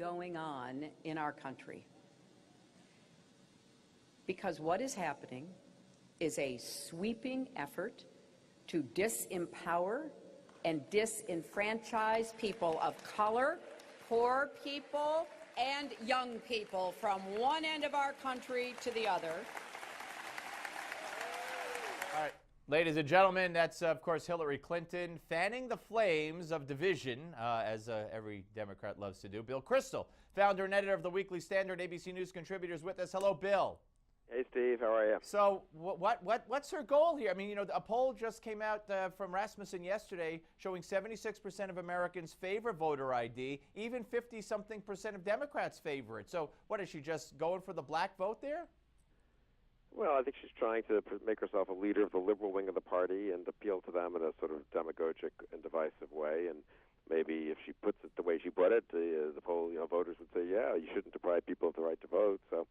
going on in our country. Because what is happening is a sweeping effort to disempower and disenfranchise people of color, poor people, and young people from one end of our country to the other. All right, ladies and gentlemen, that's, of course, Hillary Clinton fanning the flames of division, as every Democrat loves to do. Bill Kristol, founder and editor of the Weekly Standard, ABC News contributors with us. Hello, Bill. Hey, Steve. How are you? So what's her goal here? I mean, you know, a poll just came out from Rasmussen yesterday showing 76% of Americans favor voter ID. Even 50-something% of Democrats favor it. So what, is she just going for the black vote there? Well, I think she's trying to make herself a leader of the liberal wing of the party and appeal to them in a sort of demagogic and divisive way. And maybe if she puts it the way she put it, the poll, voters would say, yeah, you shouldn't deprive people of the right to vote. So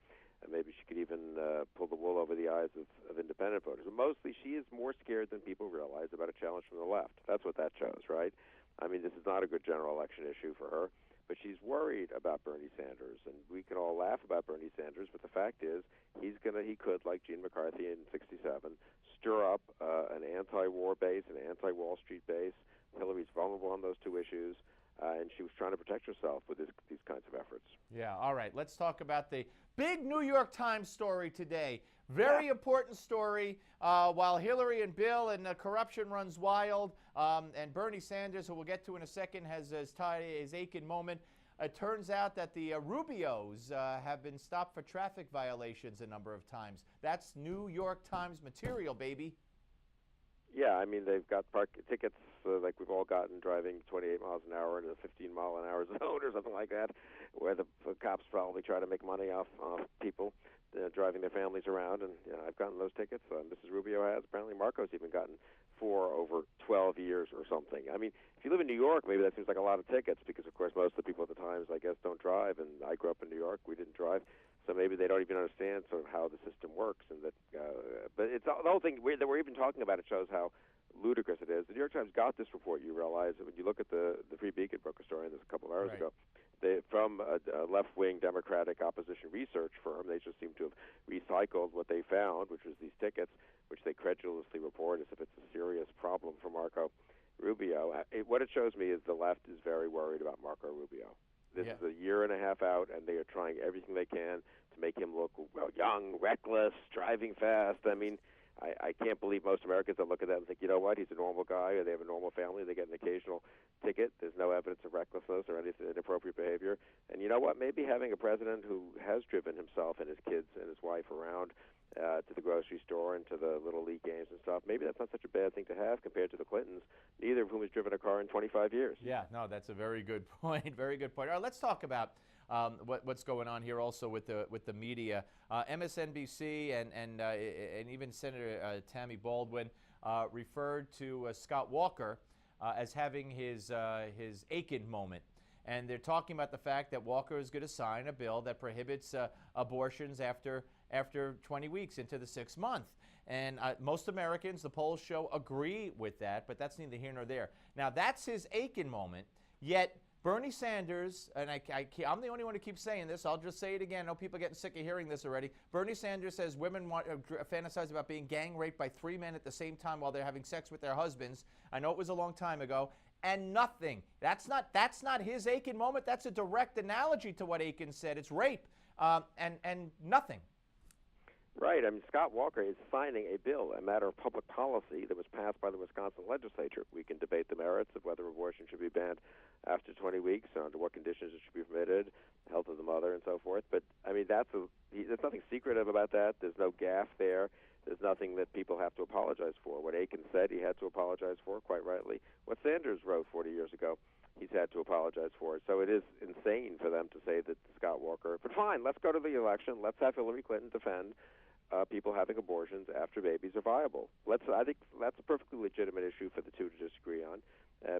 maybe she could even pull the wool over the eyes of independent voters. But mostly, she is more scared than people realize about a challenge from the left. That's what that shows, right? I mean, this is not a good general election issue for her, but she's worried about Bernie Sanders. And we can all laugh about Bernie Sanders, but the fact is he could, like Gene McCarthy in '67, stir up an anti-war base, an anti-Wall Street base. Hillary's vulnerable on those two issues. And she was trying to protect herself with these kinds of efforts. Yeah, all right. Let's talk about the big New York Times story today. Very important story. While Hillary and Bill and corruption runs wild, and Bernie Sanders, who we'll get to in a second, has his Aiken moment. It turns out that the Rubios have been stopped for traffic violations a number of times. That's New York Times material, baby. Yeah, I mean, they've got park tickets like we've all gotten driving 28 miles an hour in a 15-mile-an-hour zone or something like that, where the cops probably try to make money off people driving their families around. And I've gotten those tickets. Mrs. Rubio has. Apparently Marco's even gotten 4 over 12 years or something. I mean, if you live in New York, maybe that seems like a lot of tickets because, of course, most of the people at the Times, I guess, don't drive. And I grew up in New York. We didn't drive. So maybe they don't even understand sort of how the system works. And that, but it's the whole thing that we're even talking about. It shows how ludicrous it is. The New York Times got this report. You realize that when you look at the Free Beacon broke a story on this a couple of hours ago. From a left-wing Democratic opposition research firm, they just seem to have recycled what they found, which was these tickets, which they credulously report as if it's a serious problem for Marco Rubio. What it shows me is the left is very worried about Marco Rubio. This is a year and a half out, and they are trying everything they can to make him look young, reckless, driving fast. I mean, I can't believe most Americans that look at that and think, you know what, he's a normal guy, or they have a normal family, they get an occasional ticket. There's no evidence of recklessness or anything inappropriate behavior. And you know what, maybe having a president who has driven himself and his kids and his wife around to the grocery store and to the Little League games and stuff, maybe that's not such a bad thing to have compared to the Clintons, neither of whom has driven a car in 25 years. Yeah, no, that's a very good point. Very good point. All right, let's talk about what's going on here also with the media. MSNBC and even Senator Tammy Baldwin referred to Scott Walker as having his Aiken moment. And they're talking about the fact that Walker is going to sign a bill that prohibits abortions after 20 weeks into the 6th month. And most Americans, the polls show, agree with that, but that's neither here nor there. Now, that's his Aiken moment, yet Bernie Sanders, and I'm the only one who keeps saying this, I'll just say it again, I know people are getting sick of hearing this already. Bernie Sanders says women fantasize about being gang raped by 3 men at the same time while they're having sex with their husbands. I know it was a long time ago. And nothing. That's not his Aiken moment. That's a direct analogy to what Aiken said. It's rape, and nothing. Right. I mean, Scott Walker is signing a bill, a matter of public policy that was passed by the Wisconsin legislature. We can debate the merits of whether abortion should be banned after 20 weeks, or under what conditions it should be permitted, health of the mother, and so forth. But I mean, there's nothing secretive about that. There's no gaffe there. There's nothing that people have to apologize for. What Aiken said, he had to apologize for, quite rightly. What Sanders wrote 40 years ago, he's had to apologize for. So it is insane for them to say that Scott Walker. But fine, let's go to the election. Let's have Hillary Clinton defend people having abortions after babies are viable. I think that's a perfectly legitimate issue for the two to disagree on.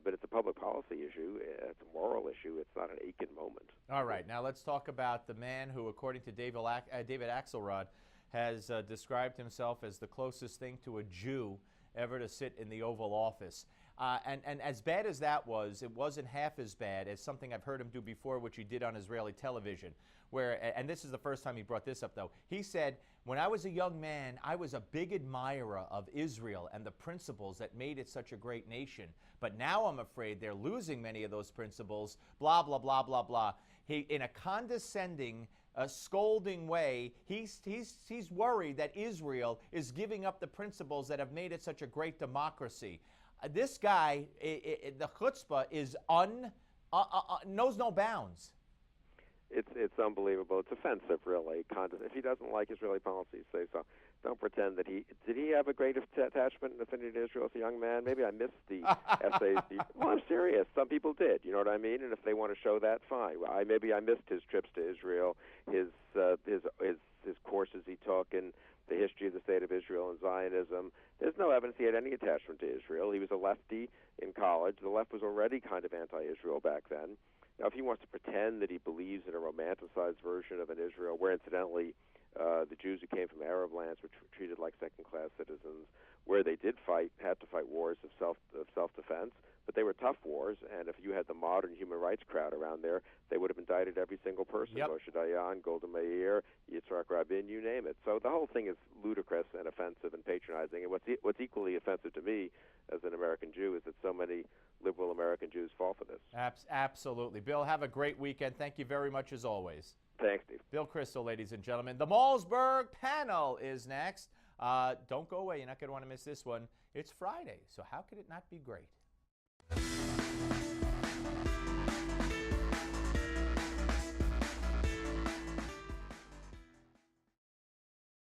But it's a public policy issue. It's a moral issue. It's not an Aiken moment. All right. Now let's talk about the man who, according to David Axelrod, has described himself as the closest thing to a Jew ever to sit in the Oval Office. And as bad as that was, it wasn't half as bad as something I've heard him do before, which he did on Israeli television, where, and this is the first time he brought this up, though. He said, when I was a young man, I was a big admirer of Israel and the principles that made it such a great nation. But now I'm afraid they're losing many of those principles, blah, blah, blah, blah, blah. He, in a condescending, scolding way, he's worried that Israel is giving up the principles that have made it such a great democracy. This guy, the chutzpah is knows no bounds. It's unbelievable. It's offensive, really. If he doesn't like Israeli policy, say so. Don't pretend that did he have a great attachment and affinity to Israel as a young man? Maybe I missed the essays. Well, I'm serious. Some people did. You know what I mean? And if they want to show that, fine. Well, maybe I missed his trips to Israel, his courses he took in the history of the state of Israel and Zionism. There's no evidence he had any attachment to Israel. He was a lefty in college. The left was already kind of anti-Israel back then. Now, if he wants to pretend that he believes in a romanticized version of an Israel, where incidentally the Jews who came from Arab lands were treated like second-class citizens, where they did had to fight wars of self-defense, but they were tough wars, and if you had the modern human rights crowd around there, they would have indicted every single person, Yep. Moshe Dayan, Golda Meir, Yitzhak Rabin, you name it. So the whole thing is ludicrous and offensive and patronizing, and what's equally offensive to me as an American Jew is that so many liberal American Jews fall for this. Absolutely. Bill, have a great weekend. Thank you very much as always. Thanks, Steve. Bill Kristol, ladies and gentlemen. The Malzberg panel is next. Don't go away. You're not going to want to miss this one. It's Friday, so how could it not be great?